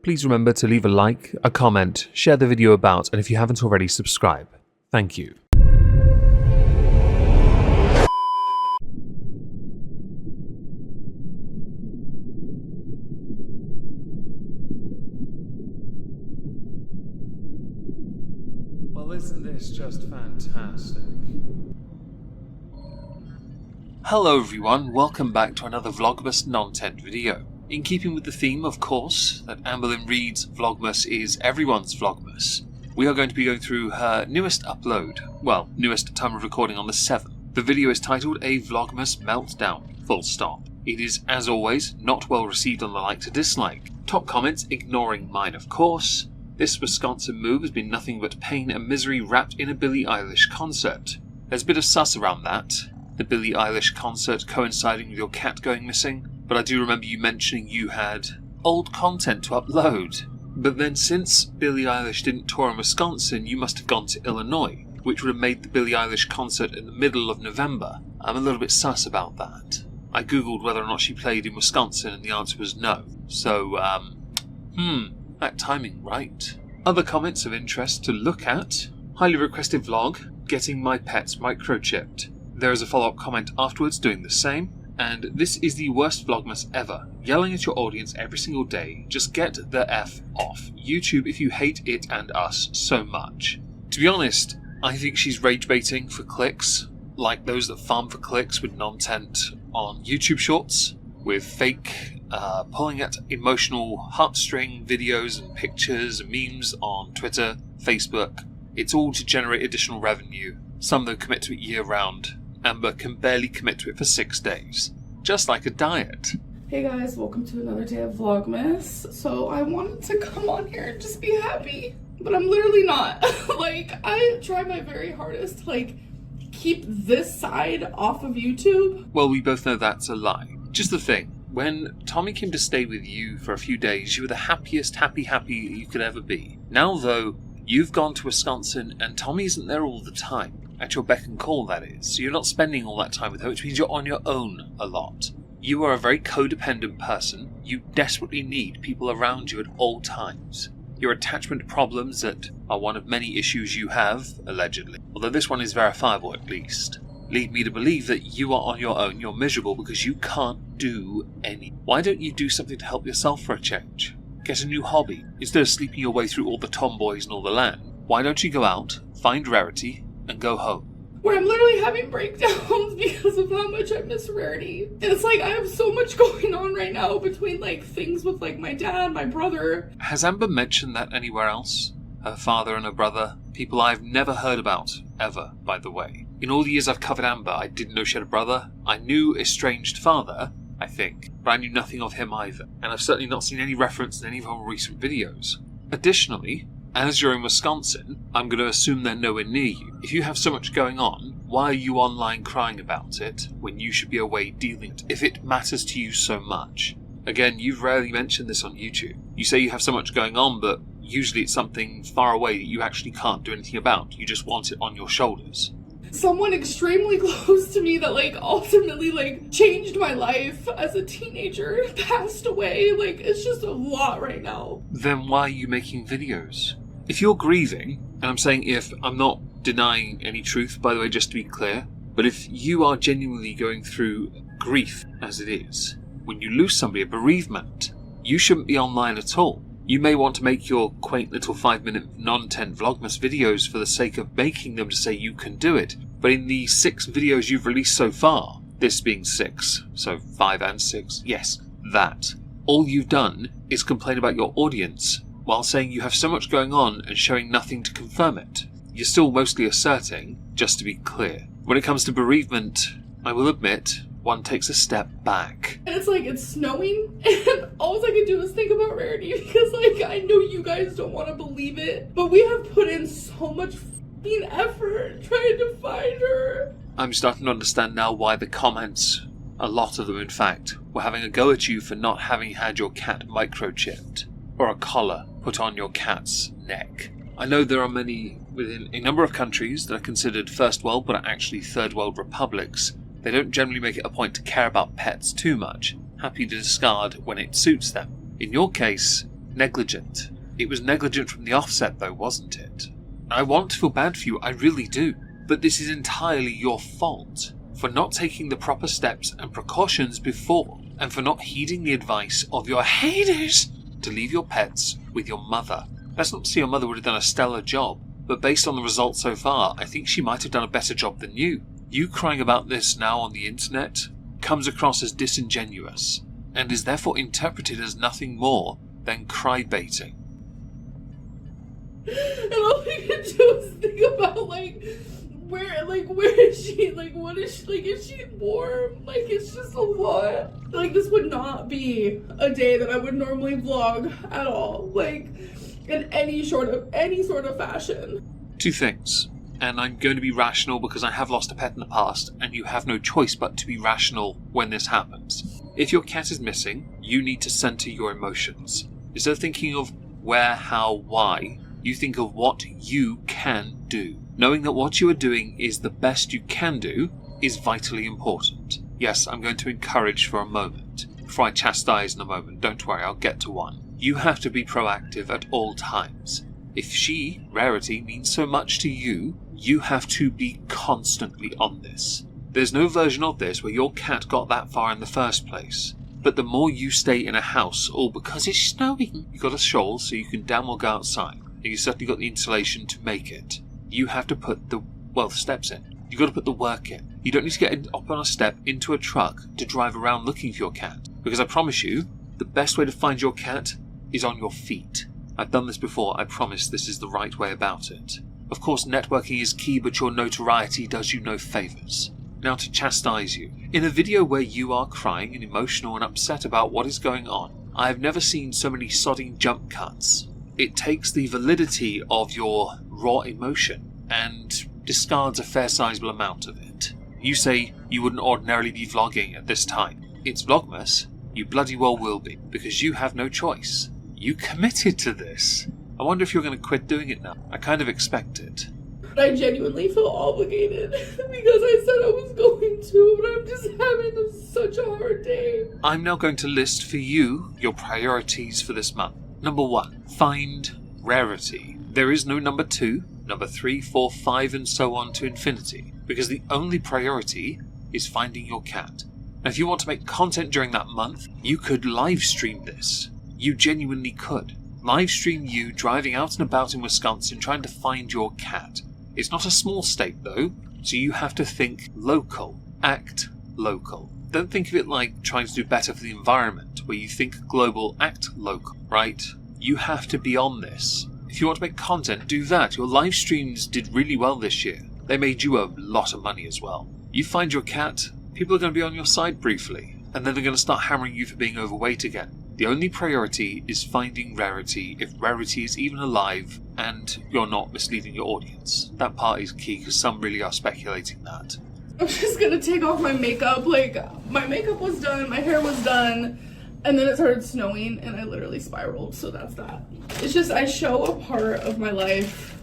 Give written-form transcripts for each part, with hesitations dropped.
please remember to leave a like, a comment, share the video about, and if you haven't already, subscribe. Thank you. Well, isn't this just fantastic? Hello everyone, welcome back to another Vlogmas non-tent video. In keeping with the theme, of course, that Amberlynn reads Vlogmas is everyone's Vlogmas, we are going to be going through her newest upload. Well, newest time of recording on the 7th. The video is titled A Vlogmas Meltdown, full stop. It is, as always, not well received on the like to dislike. Top comments ignoring mine, of course. This Wisconsin move has been nothing but pain and misery wrapped in a Billie Eilish concert. There's a bit of sus around that. The Billie Eilish concert coinciding with your cat going missing, but I do remember you mentioning you had old content to upload. But then since Billie Eilish didn't tour in Wisconsin, you must have gone to Illinois, which would have made the Billie Eilish concert in the middle of November. I'm a little bit sus about that. I googled whether or not she played in Wisconsin and the answer was no. So, that timing, right? Other comments of interest to look at. Highly requested vlog, getting my pets microchipped. There is a follow-up comment afterwards doing the same, and this is the worst Vlogmas ever. Yelling at your audience every single day, just get the F off YouTube if you hate it and us so much. To be honest, I think she's rage baiting for clicks, like those that farm for clicks with non-tent on YouTube shorts, with fake pulling at emotional heartstring videos and pictures and memes on Twitter, Facebook. It's all to generate additional revenue. Some though commit to it year round. Amber can barely commit to it for 6 days. Just like a diet. Hey guys, welcome to another day of Vlogmas. So I wanted to come on here and just be happy, but I'm literally not. I try my very hardest to keep this side off of YouTube. Well, we both know that's a lie. Just the thing, when Tommy came to stay with you for a few days, you were the happiest happy you could ever be. Now though, you've gone to Wisconsin and Tommy isn't there all the time. At your beck and call, that is. So you're not spending all that time with her, which means you're on your own a lot. You are a very codependent person. You desperately need people around you at all times. Your attachment problems that are one of many issues you have, allegedly, although this one is verifiable at least, lead me to believe that you are on your own, you're miserable because you can't do any. Why don't you do something to help yourself for a change? Get a new hobby. Instead of sleeping your way through all the tomboys and all the land, why don't you go out, find Rarity, and go home? Where I'm literally having breakdowns because of how much I miss Rarity. And it's I have so much going on right now between things with my dad, my brother. Has Amber mentioned that anywhere else? Her father and her brother? People I've never heard about, ever, by the way. In all the years I've covered Amber, I didn't know she had a brother. I knew estranged father, I think, but I knew nothing of him either. And I've certainly not seen any reference in any of her recent videos. Additionally, as you're in Wisconsin, I'm going to assume they're nowhere near you. If you have so much going on, why are you online crying about it when you should be away dealing with it, if it matters to you so much? Again, you've rarely mentioned this on YouTube. You say you have so much going on, but usually it's something far away that you actually can't do anything about. You just want it on your shoulders. Someone extremely close to me that ultimately changed my life as a teenager passed away. It's just a lot right now. Then why are you making videos? If you're grieving, and I'm saying if, I'm not denying any truth, by the way, just to be clear, but if you are genuinely going through grief as it is, when you lose somebody, a bereavement, you shouldn't be online at all. You may want to make your quaint little 5-minute non-tent Vlogmas videos for the sake of making them to say you can do it, but in the 6 videos you've released so far, this being 6, so 5 and 6, yes, that, all you've done is complain about your audience, while saying you have so much going on and showing nothing to confirm it. You're still mostly asserting, just to be clear. When it comes to bereavement, I will admit, one takes a step back. And it's snowing, and all I can do is think about Rarity because I know you guys don't want to believe it, but we have put in so much f***ing effort trying to find her. I'm starting to understand now why the comments, a lot of them in fact, were having a go at you for not having had your cat microchipped, or a collar put on your cat's neck. I know there are many within a number of countries that are considered first world but are actually third world republics. They don't generally make it a point to care about pets too much, happy to discard when it suits them. In your case, negligent. It was negligent from the offset though, wasn't it? I want to feel bad for you, I really do, but this is entirely your fault for not taking the proper steps and precautions before, and for not heeding the advice of your haters to leave your pets with your mother. That's not to say your mother would have done a stellar job, but based on the results so far, I think she might have done a better job than you. You crying about this now on the internet comes across as disingenuous, and is therefore interpreted as nothing more than cry-baiting. And all I can do is think about, where is she? What is she? Is she warm? It's just a lot. This would not be a day that I would normally vlog at all. In any sort of fashion. Two things. And I'm going to be rational because I have lost a pet in the past, and you have no choice but to be rational when this happens. If your cat is missing, you need to center your emotions. Instead of thinking of where, how, why, you think of what you can do. Knowing that what you are doing is the best you can do is vitally important. Yes, I'm going to encourage for a moment. Before I chastise in a moment, don't worry, I'll get to one. You have to be proactive at all times. If Rarity, means so much to you, you have to be constantly on this. There's no version of this where your cat got that far in the first place. But the more you stay in a house, all because it's snowing, you got a shawl so you can damn well go outside, and you certainly got the insulation to make it. You have to put the steps in. You got to put the work in. You don't need to get up on a step into a truck to drive around looking for your cat. Because I promise you, the best way to find your cat is on your feet. I've done this before, I promise this is the right way about it. Of course, networking is key, but your notoriety does you no favours. Now to chastise you. In a video where you are crying and emotional and upset about what is going on, I have never seen so many sodding jump cuts. It takes the validity of your raw emotion and discards a fair sizable amount of it. You say you wouldn't ordinarily be vlogging at this time. It's Vlogmas. You bloody well will be, because you have no choice. You committed to this. I wonder if you're going to quit doing it now. I kind of expect it. I genuinely feel obligated because I said I was going to, but I'm just having such a hard day. I'm now going to list for you your priorities for this month. Number 1, find Rarity. There is no number 2, number 3, 4, 5 and so on to infinity, because the only priority is finding your cat. Now if you want to make content during that month, you could live stream this. You genuinely could. Live stream you driving out and about in Wisconsin trying to find your cat. It's not a small state though, so you have to think local. Act local. Don't think of it like trying to do better for the environment, where you think global, act local, right? You have to be on this. If you want to make content, do that. Your live streams did really well this year. They made you a lot of money as well. You find your cat, people are going to be on your side briefly, and then they're going to start hammering you for being overweight again. The only priority is finding Rarity, if Rarity is even alive and you're not misleading your audience. That part is key because some really are speculating that. I'm just gonna take off my makeup. My makeup was done, my hair was done, and then it started snowing and I literally spiraled, so that's that. It's just I show a part of my life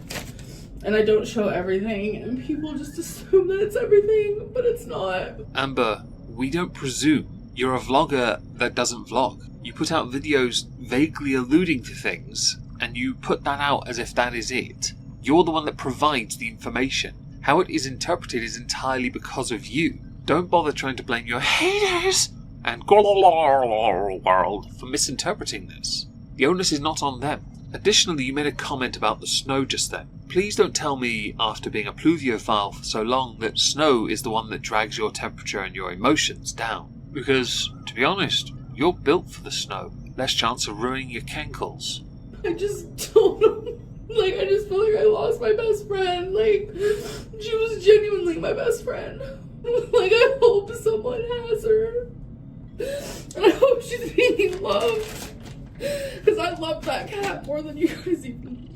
and I don't show everything, and people just assume that it's everything, but it's not. Amber, we don't presume. You're a vlogger that doesn't vlog. You put out videos vaguely alluding to things, and you put that out as if that is it. You're the one that provides the information. How it is interpreted is entirely because of you. Don't bother trying to blame your haters and world for misinterpreting this. The onus is not on them. Additionally, you made a comment about the snow just then. Please don't tell me, after being a pluviophile for so long, that snow is the one that drags your temperature and your emotions down. Because, to be honest, you're built for the snow. Less chance of ruining your cankles. I just don't know. I just feel like I lost my best friend. She was genuinely my best friend. I hope someone has her. And I hope she's being loved. Because I love that cat more than you guys even,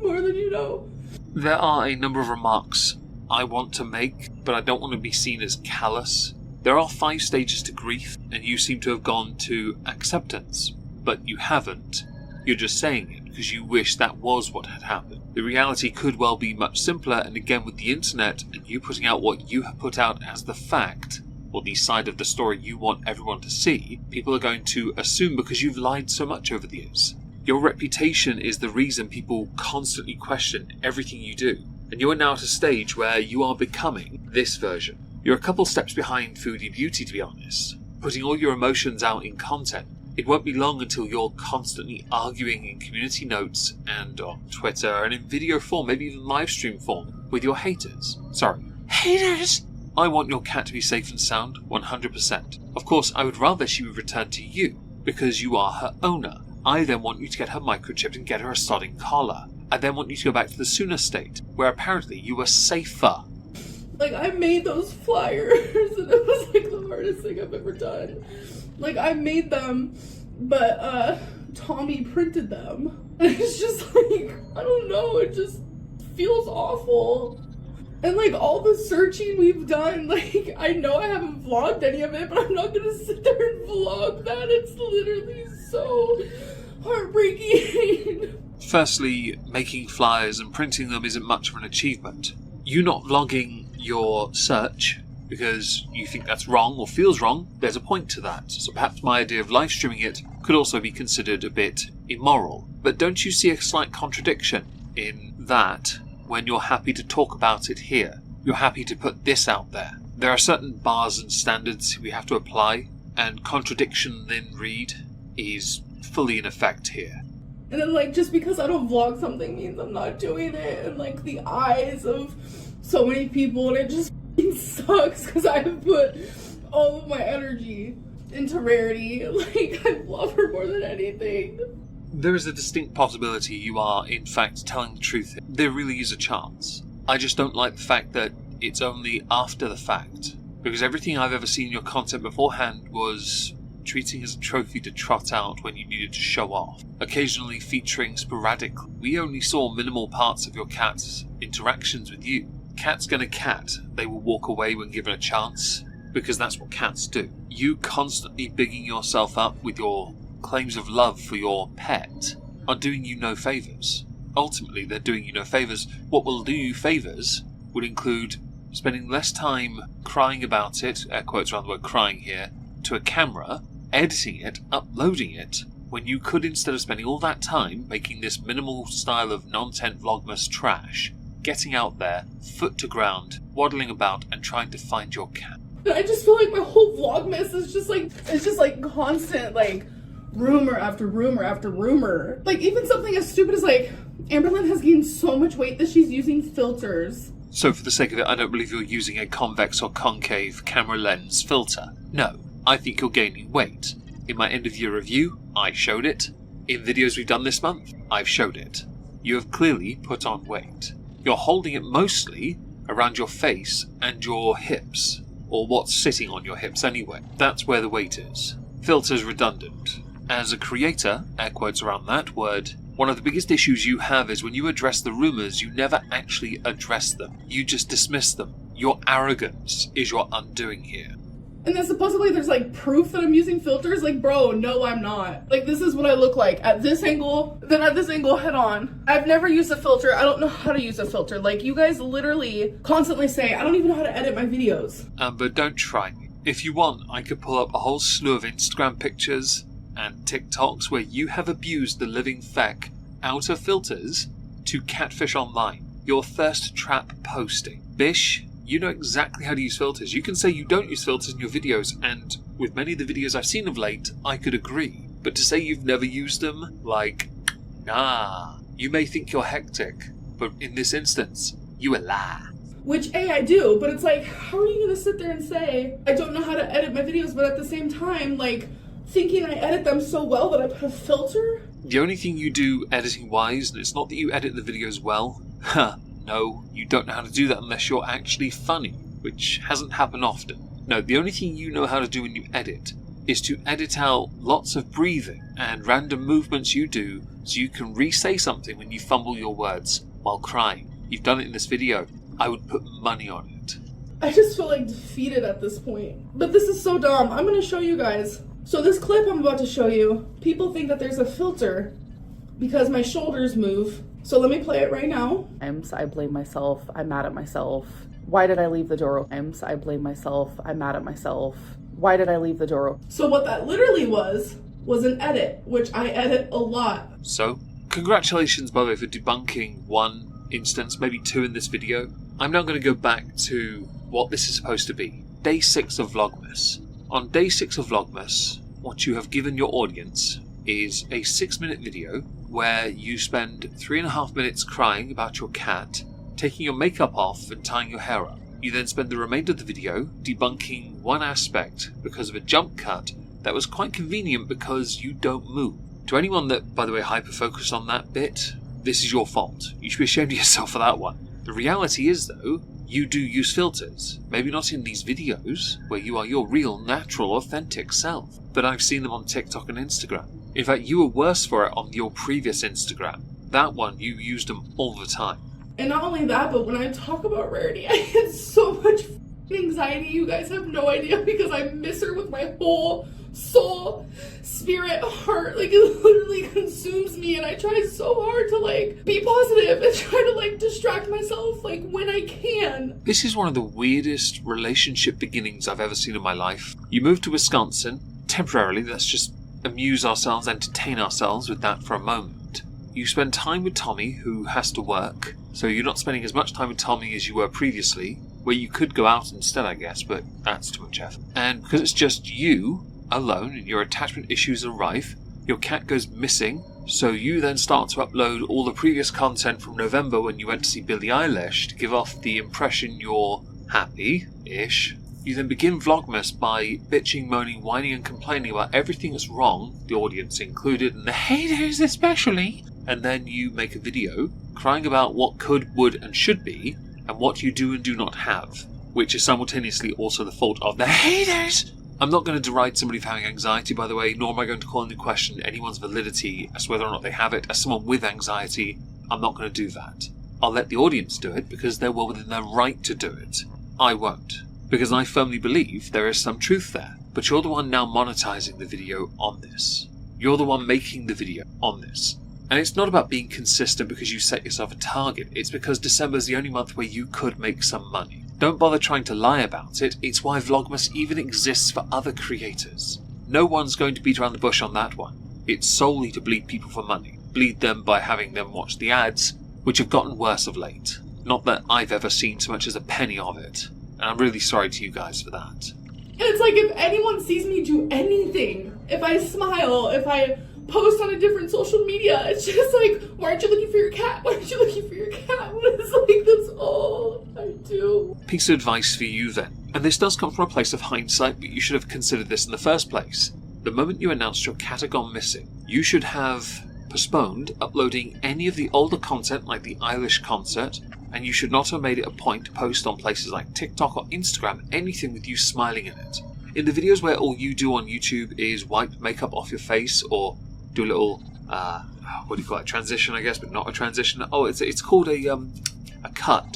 more than you know. There are a number of remarks I want to make, but I don't want to be seen as callous. There are 5 stages to grief, and you seem to have gone to acceptance, but you haven't. You're just saying it because you wish that was what had happened. The reality could well be much simpler, and again with the internet and you putting out what you have put out as the fact, or the side of the story you want everyone to see, people are going to assume because you've lied so much over the years. Your reputation is the reason people constantly question everything you do, and you are now at a stage where you are becoming this version. You're a couple steps behind Foodie Beauty, to be honest. Putting all your emotions out in content, it won't be long until you're constantly arguing in community notes and on Twitter and in video form, maybe even live stream form, with your haters. Sorry, haters! I want your cat to be safe and sound, 100%. Of course, I would rather she would return to you, because you are her owner. I then want you to get her microchipped and get her a sodding collar. I then want you to go back to the Sooner state, where apparently you were safer. Like, I made those flyers, and it was like the hardest thing I've ever done. Like, I made them, but Tommy printed them. And it's just like, I don't know, it just feels awful. And like, all the searching we've done, like, I know I haven't vlogged any of it, but I'm not gonna sit there and vlog that. It's literally so heartbreaking. Firstly, making flyers and printing them isn't much of an achievement. You not vlogging your search because you think that's wrong or feels wrong, there's a point to that. So perhaps my idea of live streaming it could also be considered a bit immoral. But don't you see a slight contradiction in that when you're happy to talk about it here? You're happy to put this out there. There are certain bars and standards we have to apply, and contradiction then read is fully in effect here. And then, like, just because I don't vlog something means I'm not doing it, and like the eyes of so many people, and it just sucks because I have put all of my energy into Rarity. Like, I love her more than anything. There is a distinct possibility you are, in fact, telling the truth. There really is a chance. I just don't like the fact that it's only after the fact. Because everything I've ever seen in your content beforehand was treating as a trophy to trot out when you needed to show off. Occasionally featuring sporadically. We only saw minimal parts of your cat's interactions with you. Cat's gonna cat. They will walk away when given a chance, because that's what cats do. You constantly bigging yourself up with your claims of love for your pet are doing you no favours. Ultimately, they're doing you no favours. What will do you favours would include spending less time crying about it, air quotes around the word crying here, to a camera, editing it, uploading it, when you could, instead of spending all that time making this minimal style of non-tent vlogmas trash, getting out there, foot to ground, waddling about and trying to find your cat. I just feel like my whole vlogmas is just like, it's just like constant, like, rumor after rumor after rumor. Like, even something as stupid as, like, Amberlynn has gained so much weight that she's using filters. So for the sake of it, I don't believe you're using a convex or concave camera lens filter. No, I think you're gaining weight. In my end of year review, I showed it. In videos we've done this month, I've showed it. You have clearly put on weight. You're holding it mostly around your face and your hips, or what's sitting on your hips anyway. That's where the weight is. Filter's redundant. As a creator, air quotes around that word, one of the biggest issues you have is when you address the rumours, you never actually address them. You just dismiss them. Your arrogance is your undoing here. And then supposedly there's like proof that I'm using filters. Like, bro, no, I'm not. Like, this is what I look like at this angle, then at this angle head on. I've never used a filter. I don't know how to use a filter. Like, you guys literally constantly say, I don't even know how to edit my videos. But don't try me. If you want, I could pull up a whole slew of Instagram pictures and TikToks where you have abused the living feck out of filters to catfish online. Your thirst trap posting. Bish, you know exactly how to use filters. You can say you don't use filters in your videos, and with many of the videos I've seen of late, I could agree. But to say you've never used them, like, nah. You may think you're hectic, but in this instance, you a lie. Which, A, I do, but it's like, how are you gonna sit there and say, I don't know how to edit my videos, but at the same time, like, thinking I edit them so well that I put a filter? The only thing you do editing-wise, and it's not that you edit the videos well, no, you don't know how to do that unless you're actually funny, which hasn't happened often. No, the only thing you know how to do when you edit is to edit out lots of breathing and random movements you do so you can re-say something when you fumble your words while crying. You've done it in this video. I would put money on it. I just feel like defeated at this point. But this is so dumb. I'm gonna show you guys. So this clip I'm about to show you, people think that there's a filter because my shoulders move. So let me play it right now. I blame myself. I'm mad at myself. Why did I leave the door open? I blame myself. I'm mad at myself. Why did I leave the door open? So what that literally was an edit, which I edit a lot. So, congratulations by the way for debunking one instance, maybe two in this video. I'm now going to go back to what this is supposed to be. Day 6 of Vlogmas. On day 6 of Vlogmas, what you have given your audience is a 6-minute video where you spend 3.5 minutes crying about your cat, taking your makeup off and tying your hair up. You then spend the remainder of the video debunking one aspect because of a jump cut that was quite convenient because you don't move. To anyone that, by the way, hyper-focused on that bit, this is your fault. You should be ashamed of yourself for that one. The reality is, though, you do use filters. Maybe not in these videos, where you are your real, natural, authentic self, but I've seen them on TikTok and Instagram. In fact, you were worse for it on your previous Instagram. That one, you used them all the time. And not only that, but when I talk about Rarity, I get so much anxiety. You guys have no idea, because I miss her with my whole soul, spirit, heart. Like, it literally consumes me, and I try so hard to like be positive and try to like distract myself like when I can. This is one of the weirdest relationship beginnings I've ever seen in my life. You moved to Wisconsin temporarily. Let's just amuse ourselves, entertain ourselves with that for a moment. You spend time with Tommy, who has to work, so you're not spending as much time with Tommy as you were previously, where you could go out instead, I guess, but that's too much effort. And because it's just you alone and your attachment issues are rife, your cat goes missing, so you then start to upload all the previous content from November when you went to see Billie Eilish to give off the impression you're happy-ish. You then begin Vlogmas by bitching, moaning, whining and complaining about everything that's wrong, the audience included, and the haters especially. And then you make a video crying about what could, would and should be, and what you do and do not have, which is simultaneously also the fault of the haters. I'm not going to deride somebody for having anxiety, by the way, nor am I going to call into question anyone's validity as to whether or not they have it. As someone with anxiety, I'm not going to do that. I'll let the audience do it because they're well within their right to do it. I won't, because I firmly believe there is some truth there. But you're the one now monetizing the video on this. You're the one making the video on this. And it's not about being consistent because you set yourself a target. It's because December's the only month where you could make some money. Don't bother trying to lie about it. It's why Vlogmas even exists for other creators. No one's going to beat around the bush on that one. It's solely to bleed people for money. Bleed them by having them watch the ads, which have gotten worse of late. Not that I've ever seen so much as a penny of it. And I'm really sorry to you guys for that. And it's like, if anyone sees me do anything, if I smile, if I post on a different social media, it's just like, why aren't you looking for your cat? Why aren't you looking for your cat? It's like, that's all I do. Piece of advice for you then. And this does come from a place of hindsight, but you should have considered this in the first place. The moment you announced your cat had gone missing, you should have postponed uploading any of the older content like the Eilish concert, and you should not have made it a point to post on places like TikTok or Instagram anything with you smiling in it. In the videos where all you do on YouTube is wipe makeup off your face or do a little, what do you call it, transition I guess, but not a transition. Oh, it's called a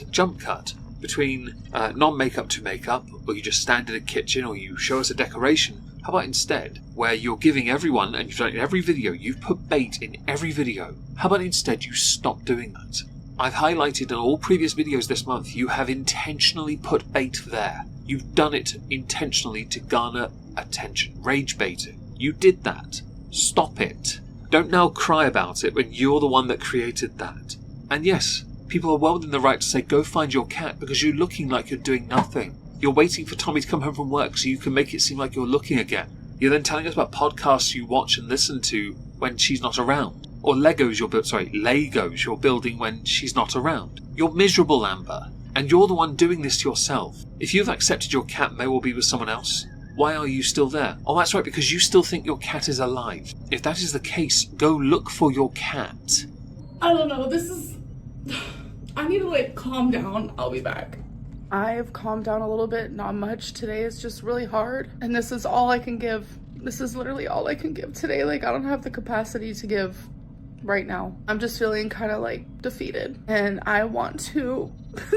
jump cut between non-makeup to makeup, or you just stand in a kitchen, or you show us a decoration. How about instead, where you're giving everyone, and you've done it in every video, you've put bait in every video. How about instead you stop doing that? I've highlighted in all previous videos this month, you have intentionally put bait there. You've done it intentionally to garner attention. Rage baiting. You did that. Stop it. Don't now cry about it when you're the one that created that. And yes, people are well within the right to say go find your cat because you're looking like you're doing nothing. You're waiting for Tommy to come home from work so you can make it seem like you're looking again. You're then telling us about podcasts you watch and listen to when she's not around. Or Legos you're building when she's not around. You're miserable, Amber. And you're the one doing this to yourself. If you've accepted your cat may well be with someone else, why are you still there? Oh, that's right, because you still think your cat is alive. If that is the case, go look for your cat. I don't know, I need to calm down. I'll be back. I've calmed down a little bit, not much. Today is just really hard, and this is all I can give. This is literally all I can give today. I don't have the capacity to give right now. I'm just feeling kind of defeated, and I want to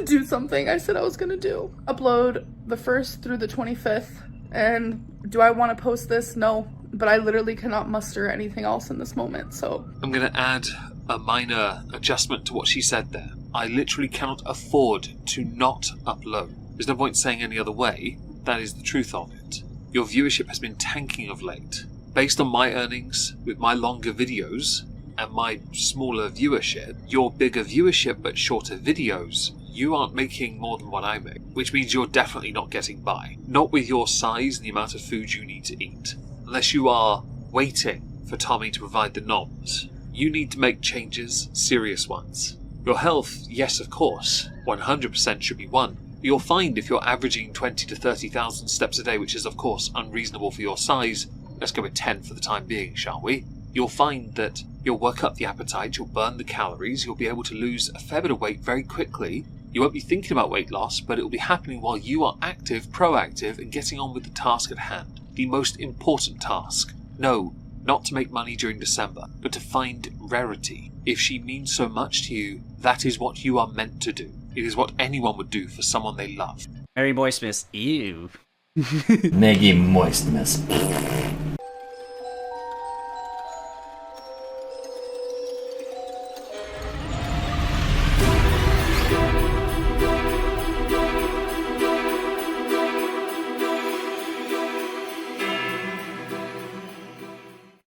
do something I said I was gonna do. Upload the 1st through the 25th. And do I want to post this? No. but I literally cannot muster anything else in this moment, so. I'm going to add a minor adjustment to what she said there. I literally cannot afford to not upload. There's no point saying any other way. That is the truth of it. Your viewership has been tanking of late. Based on my earnings, with my longer videos, and my smaller viewership, your bigger viewership but shorter videos, you aren't making more than what I make, which means you're definitely not getting by. Not with your size and the amount of food you need to eat. Unless you are waiting for Tommy to provide the noms. You need to make changes, serious ones. Your health, yes of course, 100% should be one. You'll find if you're averaging 20 to 30,000 steps a day, which is of course unreasonable for your size, let's go with 10 for the time being, shall we? You'll find that you'll work up the appetite, you'll burn the calories, you'll be able to lose a fair bit of weight very quickly. You won't be thinking about weight loss, but it will be happening while you are active, proactive, and getting on with the task at hand. The most important task. No, not to make money during December, but to find Rarity. If she means so much to you, that is what you are meant to do. It is what anyone would do for someone they love. Mary Moistmas, ew. Maggie Moistmas.